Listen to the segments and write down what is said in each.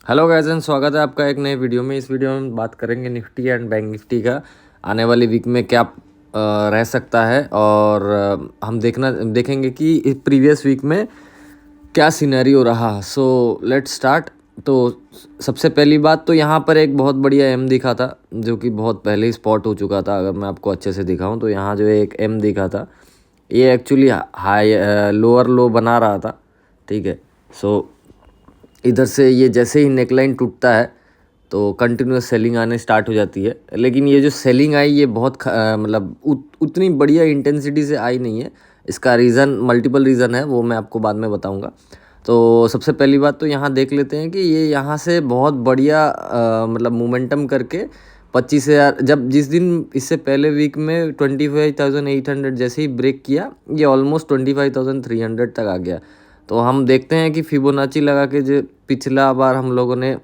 Hello guys and स्वागत है आपका एक नए वीडियो में। इस वीडियो में हम बात करेंगे निफ्टी एंड बैंक निफ्टी का आने वाली वीक में क्या रह सकता है और हम देखेंगे कि प्रीवियस वीक में क्या सिनेरियो रहा। So let's start. तो सबसे पहली बात तो यहाँ पर एक बहुत बढ़िया एम दिखा था जो कि बहुत पहले ही स्पॉट हो चुका था। अगर मैं आपको अच्छे से दिखाऊं तो यहाँ जो एक एम दिखा था ये एक्चुअली हाई लोअर लो बना रहा था, ठीक है। सो इधर से ये जैसे ही नेकलाइन टूटता है तो कंटिन्यूस सेलिंग आने स्टार्ट हो जाती है। लेकिन ये जो सेलिंग आई ये बहुत मतलब उतनी बढ़िया इंटेंसिटी से आई नहीं है। इसका रीज़न मल्टीपल रीज़न है, वो मैं आपको बाद में बताऊंगा। तो सबसे पहली बात तो यहाँ देख लेते हैं कि ये यहाँ से बहुत बढ़िया मतलब मोमेंटम करके 25,000 जब जिस दिन इससे पहले वीक में 25,800 जैसे ही ब्रेक किया ये ऑलमोस्ट 25,300 तक आ गया। तो हम देखते हैं कि फिबोनाची लगा के जो पिछला बार हम लोगों ने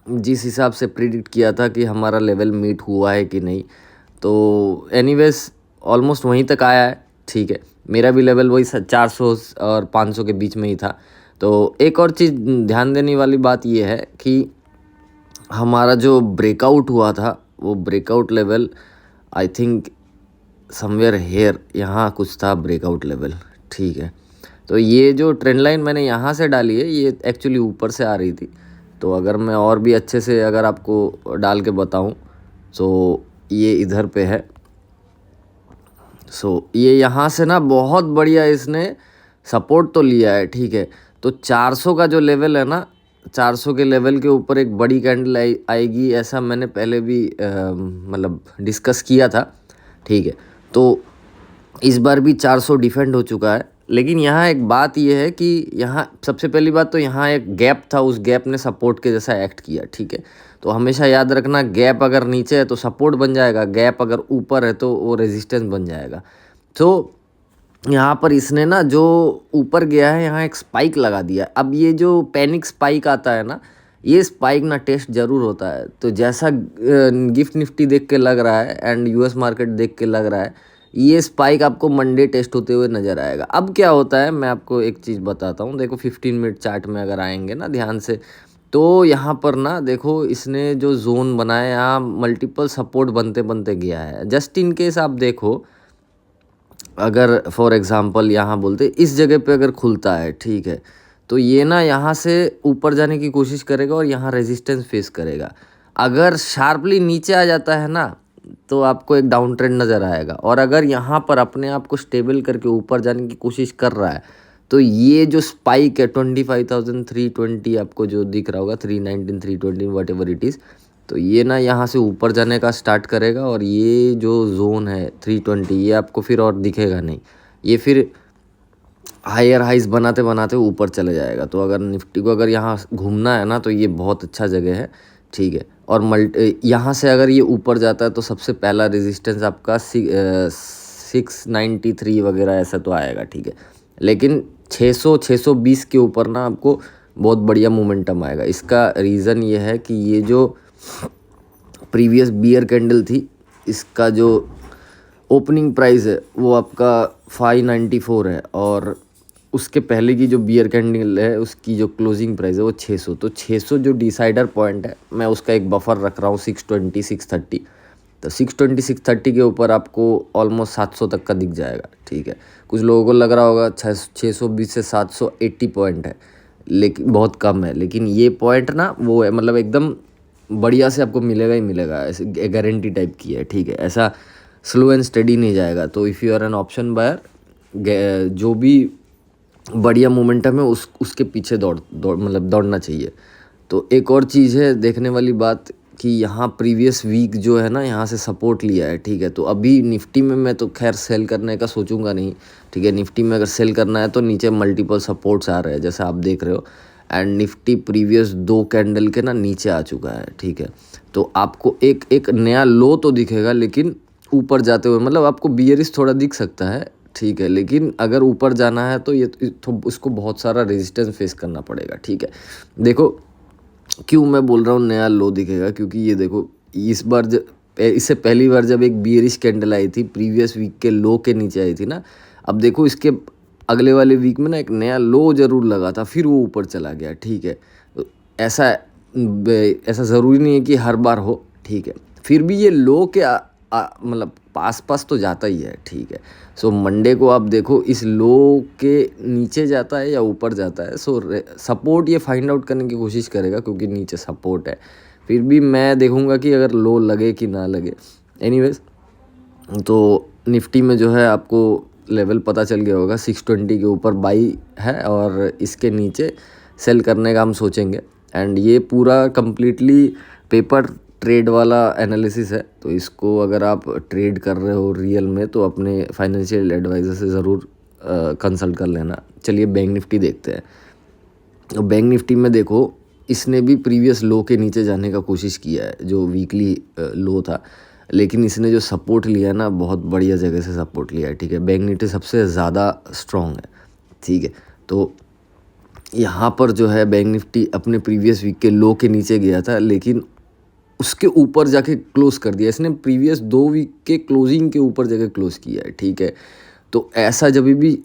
जिस हिसाब से प्रिडिक्ट किया था कि हमारा लेवल मीट हुआ है कि नहीं, तो एनीवेज ऑलमोस्ट वहीं तक आया है, ठीक है। मेरा भी लेवल वही 400 और 500 के बीच में ही था। तो एक और चीज़ ध्यान देने वाली बात यह है कि हमारा जो ब्रेकआउट हुआ था वो breakout level I think somewhere here यहाँ कुछ था ब्रेकआउट लेवल, ठीक है। तो ये जो ट्रेंड लाइन मैंने यहाँ से डाली है ये एक्चुअली ऊपर से आ रही थी। तो अगर मैं और भी अच्छे से अगर आपको डाल के बताऊँ तो ये इधर पे है। सो ये यहाँ से ना बहुत बढ़िया इसने सपोर्ट तो लिया है, ठीक है। तो 400 का जो लेवल है ना, 400 के लेवल के ऊपर एक बड़ी कैंडल आएगी ऐसा मैंने पहले भी मतलब डिस्कस किया था, ठीक है। तो इस बार भी 400 डिफेंड हो चुका है। लेकिन यहाँ एक बात यह है कि यहाँ सबसे पहली बात तो यहाँ एक गैप था, उस गैप ने सपोर्ट के जैसा एक्ट किया, ठीक है। तो हमेशा याद रखना गैप अगर नीचे है तो सपोर्ट बन जाएगा, गैप अगर ऊपर है तो वो रेजिस्टेंस बन जाएगा। तो यहाँ पर इसने ना जो ऊपर गया है यहाँ एक स्पाइक लगा दिया। अब ये जो पैनिक स्पाइक आता है ना, ये स्पाइक ना टेस्ट ज़रूर होता है। तो जैसा गिफ्ट निफ्टी देख के लग रहा है एंड यूएस मार्केट देख के लग रहा है ये स्पाइक आपको मंडे टेस्ट होते हुए नज़र आएगा। अब क्या होता है मैं आपको एक चीज़ बताता हूँ। देखो 15 मिनट चार्ट में अगर आएंगे ना ध्यान से तो यहाँ पर ना देखो इसने जो जोन बनाया यहाँ मल्टीपल सपोर्ट बनते बनते गया है। जस्ट इन केस आप देखो अगर फॉर एग्ज़ाम्पल यहाँ बोलते इस जगह पे अगर खुलता है, ठीक है, तो ये ना यहाँ से ऊपर जाने की कोशिश करेगा और यहाँ रेजिस्टेंस फेस करेगा। अगर शार्पली नीचे आ जाता है ना तो आपको एक डाउन ट्रेंड नज़र आएगा। और अगर यहाँ पर अपने आप को स्टेबल करके ऊपर जाने की कोशिश कर रहा है तो ये जो स्पाइक है 25,320 आपको जो दिख रहा होगा 319 320 वट एवर इट इज़, तो ये ना यहाँ से ऊपर जाने का स्टार्ट करेगा और ये जो जोन है 320 ये आपको फिर और दिखेगा नहीं, ये फिर हायर हाइज बनाते बनाते ऊपर चले जाएगा। तो अगर निफ्टी को अगर यहाँ घूमना है ना तो ये बहुत अच्छा जगह है, ठीक है। और यहाँ से अगर ये ऊपर जाता है तो सबसे पहला रेजिस्टेंस आपका 693 वगैरह ऐसा तो आएगा, ठीक है। लेकिन 620 के ऊपर ना आपको बहुत बढ़िया मोमेंटम आएगा। इसका रीज़न ये है कि ये जो प्रीवियस बियर कैंडल थी इसका जो ओपनिंग प्राइस है वो आपका 594 है और उसके पहले की जो बियर कैंडल है उसकी जो क्लोजिंग प्राइस है वो 600। तो 600 जो डिसाइडर पॉइंट है मैं उसका एक बफर रख रहा हूँ 620 630। तो 620 630 के ऊपर आपको ऑलमोस्ट 700 तक का दिख जाएगा, ठीक है। कुछ लोगों को लग रहा होगा 620 से 780 पॉइंट है लेकिन बहुत कम है, लेकिन ये पॉइंट ना वो है मतलब एकदम बढ़िया से आपको मिलेगा ही मिलेगा, ऐसे गारंटी टाइप की है, ठीक है। ऐसा स्लो एंड स्टडी नहीं जाएगा। तो if you are an option buyer जो भी बढ़िया मोमेंटम है उसके पीछे दौड़ना चाहिए। तो एक और चीज़ है देखने वाली बात कि यहाँ प्रीवियस वीक जो है ना यहाँ से सपोर्ट लिया है, ठीक है। तो अभी निफ्टी में मैं तो खैर सेल करने का सोचूंगा नहीं, ठीक है। निफ्टी में अगर सेल करना है तो नीचे मल्टीपल सपोर्ट्स आ रहे हैं जैसा आप देख रहे हो एंड निफ्टी प्रीवियस 2 कैंडल के ना नीचे आ चुका है, ठीक है। तो आपको एक नया लो तो दिखेगा लेकिन ऊपर जाते हुए मतलब आपको बियरिश थोड़ा दिख सकता है, ठीक है। लेकिन अगर ऊपर जाना है तो ये तो उसको बहुत सारा रेजिस्टेंस फेस करना पड़ेगा, ठीक है। देखो क्यों मैं बोल रहा हूँ नया लो दिखेगा, क्योंकि ये देखो इस बार इससे पहली बार जब एक बियरिश कैंडल आई थी प्रीवियस वीक के लो के नीचे आई थी ना, अब देखो इसके अगले वाले वीक में ना एक नया लो ज़रूर लगा था फिर वो ऊपर चला गया, ठीक है। तो ऐसा ऐसा ज़रूरी नहीं है कि हर बार हो, ठीक है। फिर भी ये लो के मतलब पास पास तो जाता ही है, ठीक है। सो मंडे को आप देखो इस लो के नीचे जाता है या ऊपर जाता है। सो सपोर्ट ये फाइंड आउट करने की कोशिश करेगा क्योंकि नीचे सपोर्ट है। फिर भी मैं देखूँगा कि अगर लो लगे कि ना लगे। एनीवेज, तो निफ्टी में जो है आपको लेवल पता चल गया होगा, 620 के ऊपर बाई है और इसके नीचे सेल करने का हम सोचेंगे। एंड ये पूरा कंप्लीटली पेपर ट्रेड वाला एनालिसिस है, तो इसको अगर आप ट्रेड कर रहे हो रियल में तो अपने फाइनेंशियल एडवाइज़र से ज़रूर कंसल्ट कर लेना। चलिए बैंक निफ्टी देखते हैं। तो बैंक निफ्टी में देखो इसने भी प्रीवियस लो के नीचे जाने का कोशिश किया है, जो वीकली लो था, लेकिन इसने जो सपोर्ट लिया है ना, बहुत बढ़िया जगह से सपोर्ट लिया है, ठीक है। बैंक निफ्टी सबसे ज़्यादा स्ट्रॉन्ग है, ठीक है। तो यहाँ पर जो है बैंक निफ्टी अपने प्रीवियस वीक के लो के नीचे गया था, लेकिन उसके ऊपर जाके क्लोज कर दिया। इसने प्रीवियस 2 वीक के क्लोजिंग के ऊपर जाके क्लोज किया है, ठीक है। तो ऐसा जब भी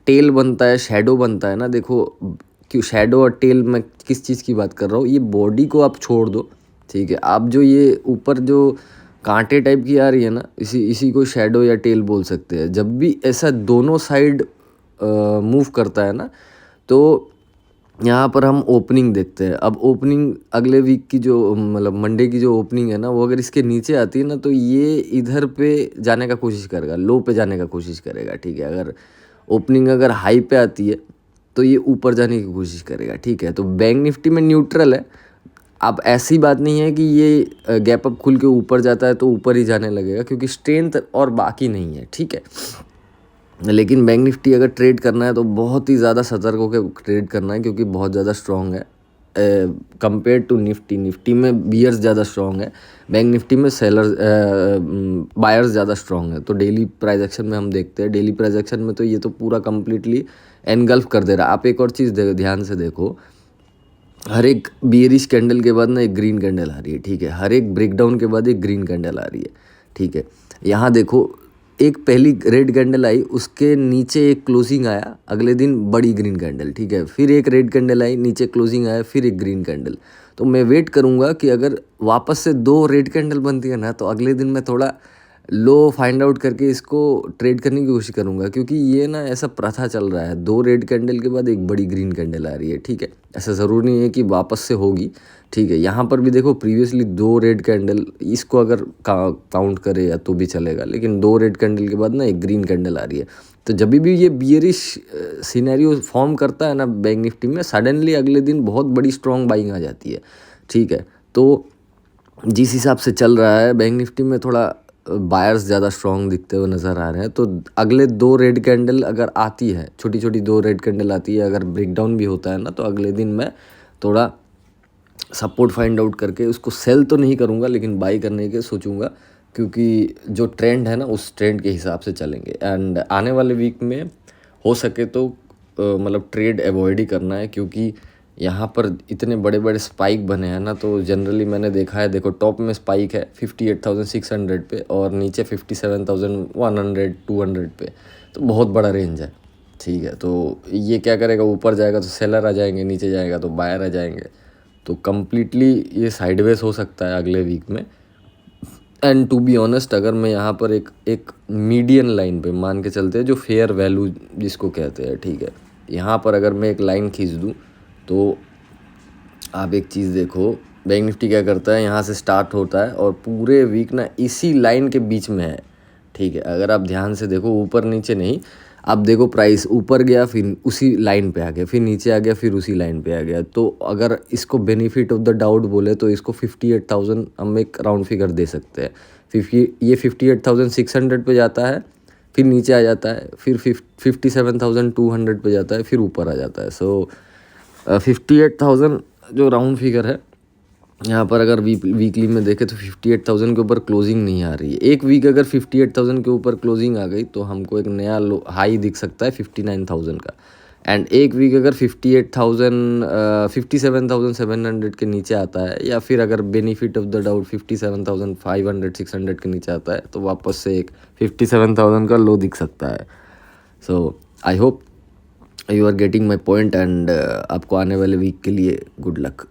टेल बनता है, शैडो बनता है ना, देखो क्यों शैडो और टेल, मैं किस चीज़ की बात कर रहा हूँ, ये बॉडी को आप छोड़ दो, ठीक है। आप जो ये ऊपर जो कांटे टाइप की आ रही है ना, इसी को शैडो या टेल बोल सकते हैं। जब भी ऐसा दोनों साइड मूव करता है ना, तो यहाँ पर हम ओपनिंग देखते हैं। अब ओपनिंग अगले वीक की जो मतलब मंडे की जो ओपनिंग है ना, वो अगर इसके नीचे आती है ना, तो ये इधर पे जाने का कोशिश करेगा, लो पे जाने का कोशिश करेगा, ठीक है। अगर ओपनिंग अगर हाई पे आती है तो ये ऊपर जाने की कोशिश करेगा, ठीक है। तो बैंक निफ्टी में न्यूट्रल है। अब ऐसी बात नहीं है कि ये गैप अप खुल के ऊपर जाता है तो ऊपर ही जाने लगेगा, क्योंकि स्ट्रेंथ और बाकी नहीं है, ठीक है। लेकिन बैंक निफ्टी अगर ट्रेड करना है तो बहुत ही ज़्यादा सतर्क होकर ट्रेड करना है, क्योंकि बहुत ज़्यादा स्ट्रॉन्ग है कंपेयर टू निफ्टी। निफ्टी में बियर्स ज़्यादा स्ट्रॉन्ग है, बैंक निफ्टी में सेलर्स बायर्स ज़्यादा स्ट्रॉन्ग है। तो डेली प्राइस एक्शन में हम देखते हैं, डेली प्राइस एक्शन में तो ये तो पूरा कंप्लीटली एनगल्फ कर दे रहा है। आप एक और चीज़ ध्यान से देखो, हर एक बियरिश कैंडल के बाद ना एक ग्रीन कैंडल आ रही है, ठीक है। हर एक ब्रेकडाउन के बाद एक ग्रीन कैंडल आ रही है, ठीक है। यहाँ देखो एक पहली रेड कैंडल आई, उसके नीचे एक क्लोजिंग आया, अगले दिन बड़ी ग्रीन कैंडल, ठीक है। फिर एक रेड कैंडल आई, नीचे क्लोजिंग आया, फिर एक ग्रीन कैंडल। तो मैं वेट करूँगा कि अगर वापस से 2 रेड कैंडल बनती है ना, तो अगले दिन मैं थोड़ा लो फाइंड आउट करके इसको ट्रेड करने की कोशिश करूँगा, क्योंकि ये ना ऐसा प्रथा चल रहा है, 2 रेड कैंडल के बाद एक बड़ी ग्रीन कैंडल आ रही है, ठीक है। ऐसा ज़रूरी नहीं है कि वापस से होगी, ठीक है। यहाँ पर भी देखो प्रीवियसली 2 रेड कैंडल, इसको अगर काउंट करे या तो भी चलेगा, लेकिन 2 रेड कैंडल के बाद ना एक ग्रीन कैंडल आ रही है। तो जब भी ये बियरिश सिनेरियो फॉर्म करता है ना बैंक निफ्टी में, सडनली अगले दिन बहुत बड़ी स्ट्रॉन्ग बाइंग आ जाती है, ठीक है। तो जिस हिसाब से चल रहा है बैंक निफ्टी में, थोड़ा बायर्स ज़्यादा स्ट्रॉन्ग दिखते हुए नज़र आ रहे हैं। तो अगले 2 रेड कैंडल अगर आती है, छोटी छोटी 2 रेड कैंडल आती है, अगर ब्रेकडाउन भी होता है ना, तो अगले दिन मैं थोड़ा सपोर्ट फाइंड आउट करके उसको सेल तो नहीं करूँगा, लेकिन बाई करने के सोचूंगा, क्योंकि जो ट्रेंड है ना उस ट्रेंड के हिसाब से चलेंगे। एंड आने वाले वीक में हो सके तो मतलब ट्रेड अवॉइड ही करना है, क्योंकि यहाँ पर इतने बड़े बड़े स्पाइक बने हैं ना। तो जनरली मैंने देखा है, देखो टॉप में स्पाइक है 58,600 पे और नीचे 57,100 200 पे, तो बहुत बड़ा रेंज है, ठीक है। तो ये क्या करेगा, ऊपर जाएगा तो सेलर आ जाएंगे, नीचे जाएगा तो बायर आ जाएंगे। तो कम्प्लीटली ये साइडवेज हो सकता है अगले वीक में। एंड टू बी ऑनेस्ट, अगर मैं यहाँ पर एक मीडियन लाइन पे मान के चलते हैं, जो फेयर वैल्यू जिसको कहते हैं, ठीक है, यहाँ पर अगर मैं एक लाइन खींच दूँ, तो आप एक चीज़ देखो, बैंक निफ्टी क्या करता है, यहाँ से स्टार्ट होता है और पूरे वीक ना इसी लाइन के बीच में है, ठीक है। अगर आप ध्यान से देखो, ऊपर नीचे नहीं, आप देखो प्राइस ऊपर गया, फिर उसी लाइन पे आ गया, फिर नीचे आ गया, फिर उसी लाइन पे आ गया। तो अगर इसको बेनिफिट ऑफ द डाउट बोले तो इसको 58,000 हम एक राउंड फिगर दे सकते हैं। ये 58,600 पे जाता है, फिर नीचे आ जाता है, फिर 57,200 पे जाता है, फिर ऊपर आ जाता है। सो 58,000 जो राउंड फिगर है, यहाँ पर अगर वीकली में देखें तो 58,000 के ऊपर क्लोजिंग नहीं आ रही है। एक वीक अगर 58,000 के ऊपर क्लोजिंग आ गई तो हमको एक नया हाई दिख सकता है 59,000 का। एंड एक वीक अगर 57,700 के नीचे आता है, या फिर अगर बेनिफिट ऑफ द डाउट 57,500 600 के नीचे आता है, तो वापस से एक 57,000 का लो दिख सकता है। So I hope you are getting my point, and आपको आने वाले वीक के लिए गुड लक।